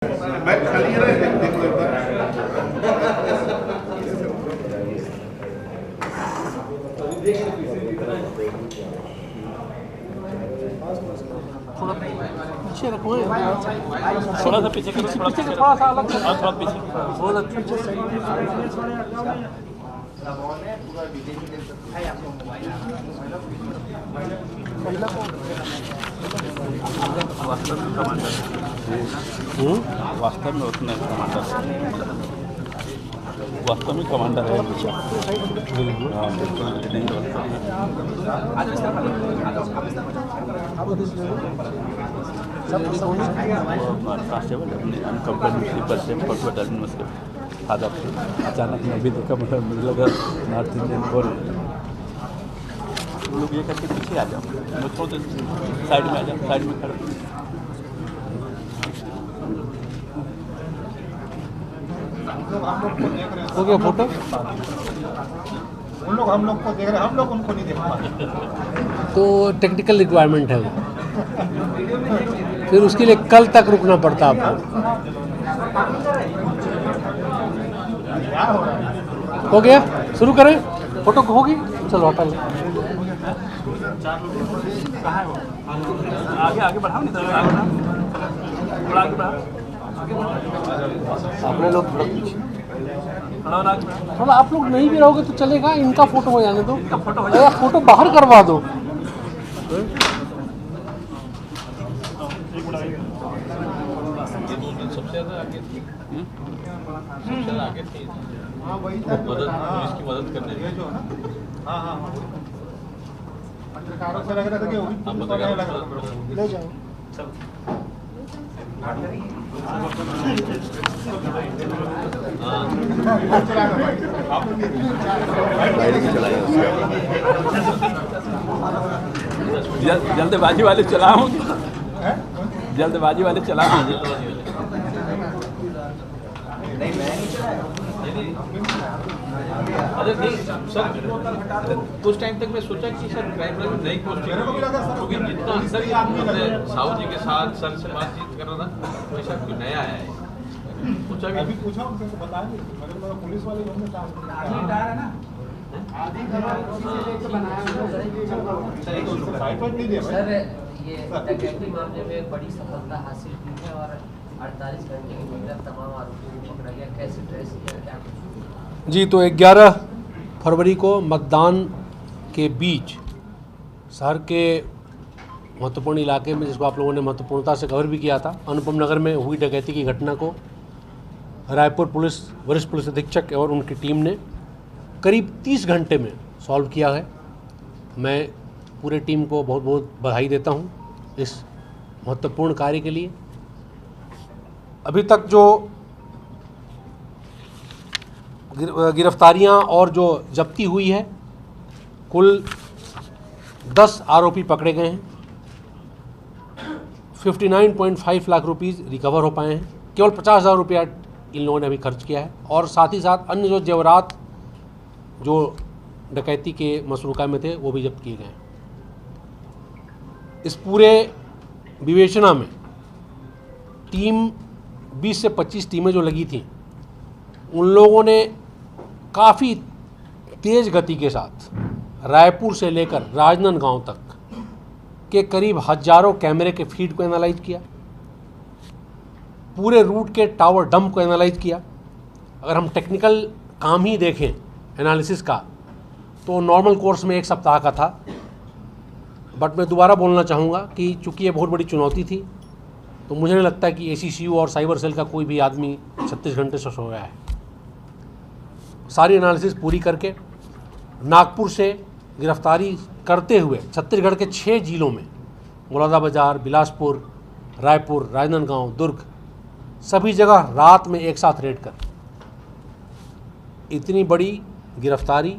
Bag खाली है ना, देखो एक बार। थोड़ा पीछे रखो, थोड़ा सा पीछे करो, पीछे से थोड़ा सा अलग और थोड़ा पीछे। बहुत अच्छे से वास्तव में उतने कमांडर, वास्तव में कमांडर है। कांस्टेबल अपने अनकम्पनी स्लीपर से पटुआ टर्मिनस के फादर थे। अचानक मैं अभी देखा, मतलब मुझे लगा नॉर्थ इंडियन बोल लोग ये करके पीछे आ जाओ, मैं थोड़ा साइड में आ जाओ, साइड में खड़े। हो गया फोटो। उन लोग हम लोग को देख रहे हैं, हम लोग उनको नहीं देख पा रहे। तो टेक्निकल रिक्वायरमेंट है वो, फिर उसके लिए कल तक रुकना पड़ता आपको। हो गया, शुरू करें। फोटो होगी, चलो हटा लो। आगे आगे बढ़ाओ, नहीं तो आगे बढ़ाओ, आगे बढ़ाओ। अपने लोग थोड़ा पीछे, बढ़ाओ, आगे बढ़ाओ। थोड़ा आप लोग नहीं भी रहोगे तो चलेगा। इनका फोटो हो जाने दो, फोटो हो या फोटो बाहर करवा दो। सबसे ज़्यादा आगे थी, सबसे ज़्यादा आगे थी। पुलिस की मदद करने ये जो है ना, हाँ हाँ, पत्रकारों से लग रहा था कि वो भी पुलिस वाले लग रहा था। ले जाओ। जल्दबाजी वाले चलाओ, जल्दबाजी वाले चलाओ। अरे नहीं सर, कुछ टाइम तक मैं सोचा कि सर क्राइम ब्रांच नई पोस्टिंग, क्योंकि जितना अंदर ही अपने साहू जी के साथ सर से बातचीत कर रहा था, वैसा कोई नया है। सोचा भी अभी पूछा उनसे तो बताएंगे, मगर पुलिस वाले जो हमने काम सर, ये डकैती मामले में एक बड़ी सफलता हासिल की है और 48 घंटे के भीतर तमाम आरोपियों को पकड़ा गया। कैसे ट्रेस किया, क्या कुछ? जी, तो 11 फरवरी को मतदान के बीच शहर के महत्वपूर्ण इलाके में, जिसको आप लोगों ने महत्वपूर्णता से कवर भी किया था, अनुपम नगर में हुई डकैती की घटना को रायपुर पुलिस वरिष्ठ पुलिस अधीक्षक और उनकी टीम ने करीब 30 घंटे में सॉल्व किया है। मैं पूरे टीम को बहुत बहुत बधाई देता हूं इस महत्वपूर्ण कार्य के लिए। अभी तक जो गिरफ्तारियां और जो जब्ती हुई है, कुल 10 आरोपी पकड़े गए हैं। 59.5 लाख रुपीज़ रिकवर हो पाए हैं। केवल 50,000 रुपया इन लोगों ने अभी खर्च किया है, और साथ ही साथ अन्य जो जेवरात जो डकैती के मसरूका में थे वो भी जब्त किए गए हैं। इस पूरे विवेचना में टीम 20 से 25 टीमें जो लगी थीं, उन लोगों ने काफ़ी तेज़ गति के साथ रायपुर से लेकर राजनांदगांव तक के करीब हजारों कैमरे के फीड को एनालाइज किया, पूरे रूट के टावर डंप को एनालाइज किया। अगर हम टेक्निकल काम ही देखें एनालिसिस का, तो नॉर्मल कोर्स में 1 सप्ताह का था। बट मैं दोबारा बोलना चाहूँगा कि चूँकि ये बहुत बड़ी चुनौती थी, तो मुझे नहीं लगता कि ACCU और साइबर सेल का कोई भी आदमी 36 घंटे से सोया है। सारी एनालिसिस पूरी करके नागपुर से गिरफ्तारी करते हुए छत्तीसगढ़ के 6 जिलों में, मुरादाबाजार, बिलासपुर, रायपुर, राजनांदगांव, दुर्ग, सभी जगह रात में एक साथ रेड कर इतनी बड़ी गिरफ्तारी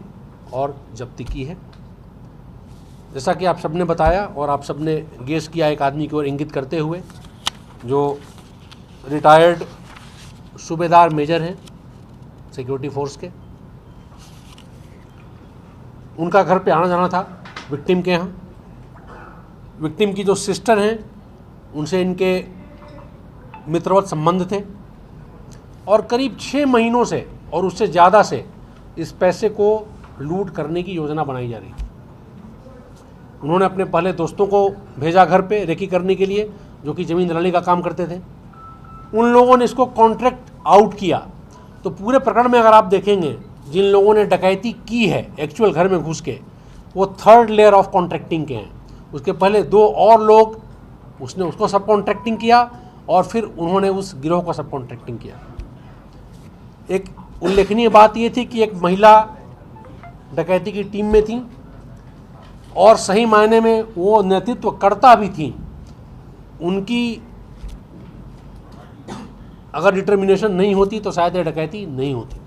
और जब्ती की है। जैसा कि आप सबने बताया और आप सबने गेस किया, एक आदमी की ओर इंगित करते हुए, जो रिटायर्ड सूबेदार मेजर हैं सिक्योरिटी फोर्स के, उनका घर पे आना जाना था विक्टिम के यहाँ। विक्टिम की जो सिस्टर हैं, उनसे इनके मित्रवत संबंध थे और करीब 6 महीनों से और उससे ज़्यादा से इस पैसे को लूट करने की योजना बनाई जा रही थी। उन्होंने अपने पहले दोस्तों को भेजा घर पे रेकी करने के लिए, जो कि ज़मीन दलाली का काम करते थे। उन लोगों ने इसको कॉन्ट्रैक्ट आउट किया। तो पूरे प्रकरण में अगर आप देखेंगे, जिन लोगों ने डकैती की है एक्चुअल घर में घुस के, वो 3rd लेयर ऑफ कॉन्ट्रैक्टिंग के हैं। उसके पहले 2 और लोग उसने उसको सब कॉन्ट्रैक्टिंग किया और फिर उन्होंने उस गिरोह को सब कॉन्ट्रैक्टिंग किया। एक उल्लेखनीय बात ये थी कि एक महिला डकैती की टीम में थी और सही मायने में वो नेतृत्वकर्ता भी थी। उनकी अगर डिटर्मिनेशन नहीं होती तो शायद ये डकैती नहीं होती।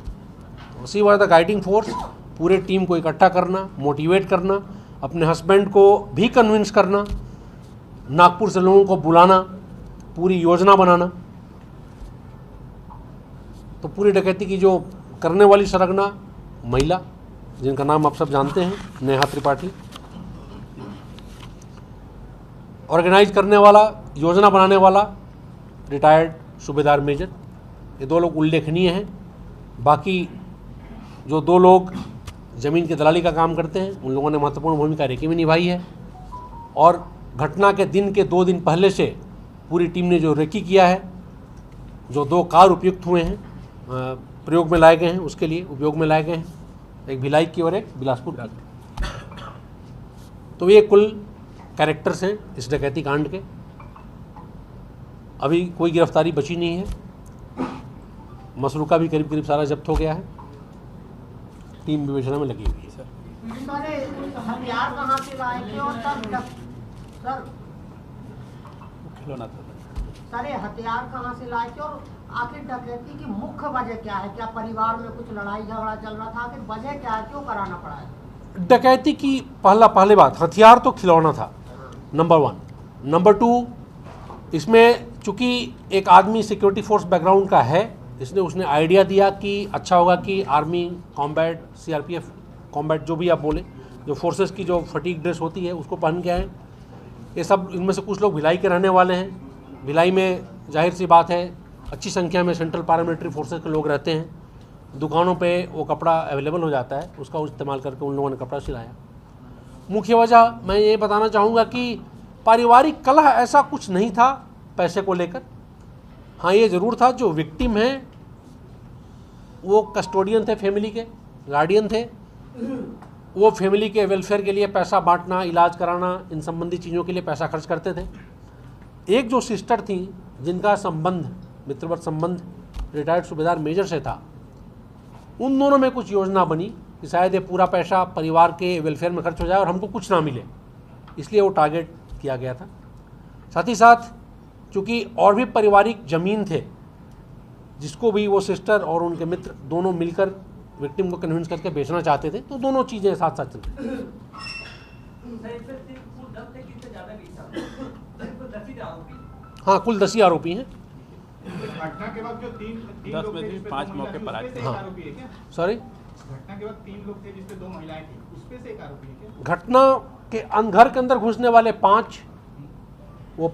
तो she was the guiding force. पूरे टीम को इकट्ठा करना, मोटिवेट करना, अपने हस्बैंड को भी कन्विंस करना, नागपुर से लोगों को बुलाना, पूरी योजना बनाना। तो पूरी डकैती की जो करने वाली सरगना महिला, जिनका नाम आप सब जानते हैं, नेहा त्रिपाठी, ऑर्गेनाइज करने वाला, योजना बनाने वाला रिटायर्ड सूबेदार मेजर। ये 2 लोग उल्लेखनीय हैं। बाकी जो 2 लोग ज़मीन की दलाली का काम करते हैं, उन लोगों ने महत्वपूर्ण भूमिका रेकी में निभाई है। और घटना के दिन के 2 दिन पहले से पूरी टीम ने जो रेकी किया है, जो 2 कार उपयुक्त हुए हैं, प्रयोग में लाए गए हैं, उसके लिए उपयोग में लाए गए हैं, एक भिलाई की और एक बिलासपुर की। तो ये कुल कैरेक्टर्स हैं इस डकैती कांड के। अभी कोई गिरफ्तारी बची नहीं है। मसरूका भी करीब करीब सारा जब्त हो गया है। टीम विवेचना में लगी हुई है। सारे हथियार कहाँ से लाए थे और सर खिलौना था। सारे हथियार कहाँ से लाए थे और आखिर डकैती की मुख्य वजह क्या है? क्या परिवार में कुछ लड़ाई झगड़ा चल रहा था? आखिर वजह क्या है, क्यों कराना पड़ा है? डकैती की पहली बात, हथियार तो खिलौना था, नंबर 1। नंबर 2, इसमें चूँकि एक आदमी सिक्योरिटी फोर्स बैकग्राउंड का है, उसने आइडिया दिया कि अच्छा होगा कि आर्मी कॉम्बैट, CRPF कॉम्बैट, जो भी आप बोले, जो फोर्सेस की जो फटीक ड्रेस होती है उसको पहन के आए। ये सब, इनमें से कुछ लोग भिलाई के रहने वाले हैं। भिलाई में जाहिर सी बात है अच्छी संख्या में सेंट्रल पैरामिलिट्री फोर्सेस के लोग रहते हैं। दुकानों पे वो कपड़ा अवेलेबल हो जाता है, उसका इस्तेमाल करके उन लोगों ने कपड़ा सिलाया। मुख्य वजह मैं ये बताना चाहूँगा कि पारिवारिक कलह ऐसा कुछ नहीं था पैसे को लेकर। हाँ, ये ज़रूर था जो विक्टिम हैं वो कस्टोडियन थे, फैमिली के गार्डियन थे। वो फैमिली के वेलफेयर के लिए पैसा बांटना, इलाज कराना, इन संबंधी चीज़ों के लिए पैसा खर्च करते थे। एक जो सिस्टर थी जिनका संबंध, मित्रवत संबंध रिटायर्ड सूबेदार मेजर से था, उन दोनों में कुछ योजना बनी कि शायद ये पूरा पैसा परिवार के वेलफेयर में खर्च हो जाए और हमको कुछ ना मिले, इसलिए वो टारगेट किया गया था। साथ ही साथ चूँकि और भी पारिवारिक ज़मीन थे जिसको भी वो सिस्टर और उनके मित्र दोनों मिलकर विक्टिम को कन्विंस करके बेचना चाहते थे, तो दोनों चीज़ें साथ साथ चल रही। हाँ, कुल 10 ही आरोपी हैं। घटना के बाद जो तीन 10 में से 5 मौके पर आए थे। हाँ। आरोपी है क्या? सॉरी, घटना के बाद 3 लोग थे जिसमें 2 महिलाएं थी, उसपे से एक आरोपी है क्या? घटना के घर के अंदर घुसने वाले 5, वो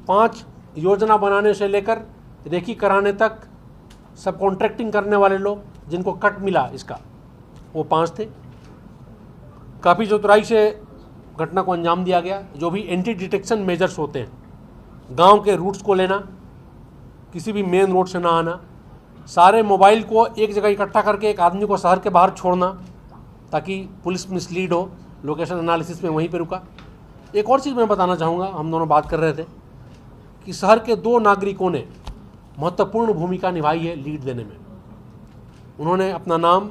5 योजना बनाने से लेकर रेकी कराने तक सब कॉन्ट्रैक्टिंग करने वाले लोग जिनको कट मिला इसका, वो 5 थे। काफ़ी चतुराई से घटना को अंजाम दिया गया। जो भी एंटी डिटेक्शन मेजर्स होते हैं, गांव के रूट्स को लेना, किसी भी मेन रोड से ना आना, सारे मोबाइल को एक जगह इकट्ठा करके एक आदमी को शहर के बाहर छोड़ना ताकि पुलिस मिसलीड हो, लोकेशन एनालिसिस में वहीं पे रुका। एक और चीज़ मैं बताना चाहूँगा, हम दोनों बात कर रहे थे कि शहर के 2 नागरिकों ने महत्वपूर्ण भूमिका निभाई है लीड देने में। उन्होंने अपना नाम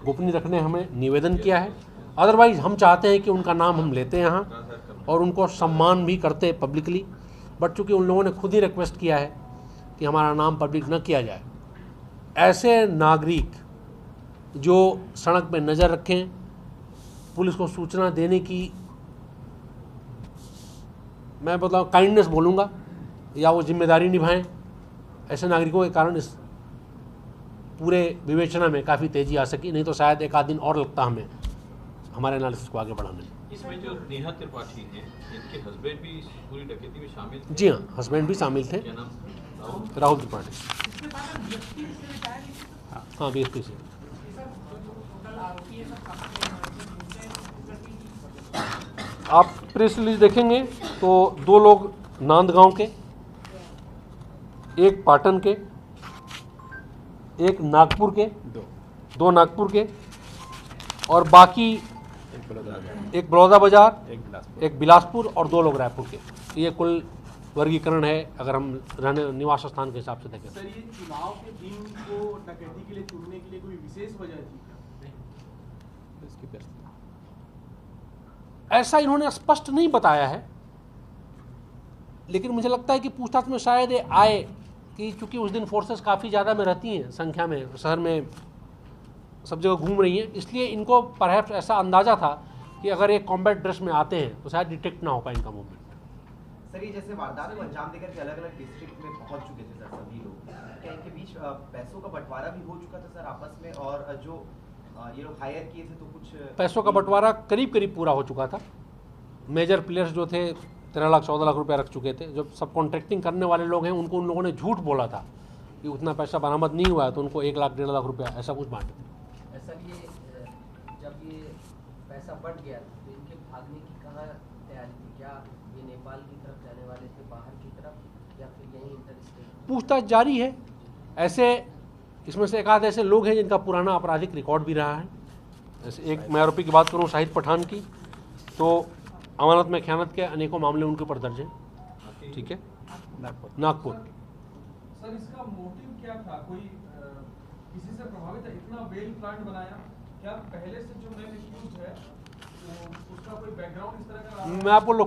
गोपनीय रखने हमें निवेदन किया है, अदरवाइज़ हम चाहते हैं कि उनका नाम हम लेते हैं यहाँ और उनको सम्मान भी करते पब्लिकली, बट चूँकि उन लोगों ने खुद ही रिक्वेस्ट किया है कि हमारा नाम पब्लिक न किया जाए। ऐसे नागरिक जो सड़क पे नज़र रखें, पुलिस को सूचना देने की, मैं बताऊँ काइंडनेस बोलूँगा, या वो जिम्मेदारी निभाएं, ऐसे नागरिकों के कारण इस पूरे विवेचना में काफ़ी तेज़ी आ सकी। नहीं तो शायद एक आध दिन और लगता हमें हमारे एनालिसिस को आगे बढ़ाने में। इसमें जो नेहा त्रिपाठी हैं, इनके हस्बैंड भी इस पूरी डकैती में शामिल थे? जी हाँ, हस्बैंड भी शामिल थे, क्या नाम? राहुल? राहुल त्रिपाठी। हाँ, बीएसपी से। आप प्रेस रिलीज देखेंगे तो 2 लोग नांदगांव के, एक पाटन के, एक नागपुर के, 2 नागपुर के, और बाकी एक बलौदाबाजार, एक बिलासपुर और 2 लोग रायपुर के। ये कुल वर्गीकरण है अगर हम रहने निवास स्थान के हिसाब से देखें। सर, ये चुनाव के दिन को डकैती के लिए चुनने के लिए कोई विशेष वजह थी क्या? ऐसा इन्होंने स्पष्ट नहीं बताया है, लेकिन मुझे लगता है कि पूछताछ में शायद ये आए कि चूंकि उस दिन फोर्सेस काफ़ी ज़्यादा में रहती हैं संख्या में, शहर में सब जगह घूम रही हैं, इसलिए इनको परहैप्स ऐसा अंदाज़ा था कि अगर ये कॉम्बैट ड्रेस में आते हैं तो शायद डिटेक्ट ना हो पाए इनका मूवमेंट। सर, ये जैसे वारदात को अंजाम देकर के अलग अलग डिस्ट्रिक्ट में पहुंच चुके थे सर सभी लोग, क्या इनके बीच पैसों का बंटवारा भी हो चुका था सर आपस में? और जो ये लोग हायर किए थे तो कुछ पैसों का बंटवारा करीब करीब पूरा हो चुका था। मेजर प्लेयर्स जो थे 13 लाख 14 लाख रुपया रख चुके थे। जो सब कॉन्ट्रैक्टिंग करने वाले लोग हैं उनको उन लोगों ने झूठ बोला था कि उतना पैसा बरामद नहीं हुआ है, तो उनको 1 लाख 1.5 लाख रुपया ऐसा कुछ बांटे थे। सर, ये जब ये पैसा बढ़ गया तो इनके भागने की कहाँ तैयारी थी? क्या ये नेपाल की तरफ जाने वाले थे, बाहर की तरफ, या फिर यहीं इंटर स्टेट? पूछताछ जारी है। ऐसे इसमें से एक आध ऐसे लोग हैं जिनका पुराना आपराधिक रिकॉर्ड भी रहा है। जैसे एक मैं आरोपी की बात करूं शाहिद पठान की, तो अमानत में ख़यानत के अनेकों मामले उनके ऊपर दर्ज हैं। ठीक है, नागपुर। सर, इसका मोटिव क्या था? कोई किसी से प्रभावित है? इतना वेल प्लान बनाया क्या? पहले से जो मैन एक्यूज्ड है तो उसका कोई बैकग्राउंड इस तरह का? मैं आपको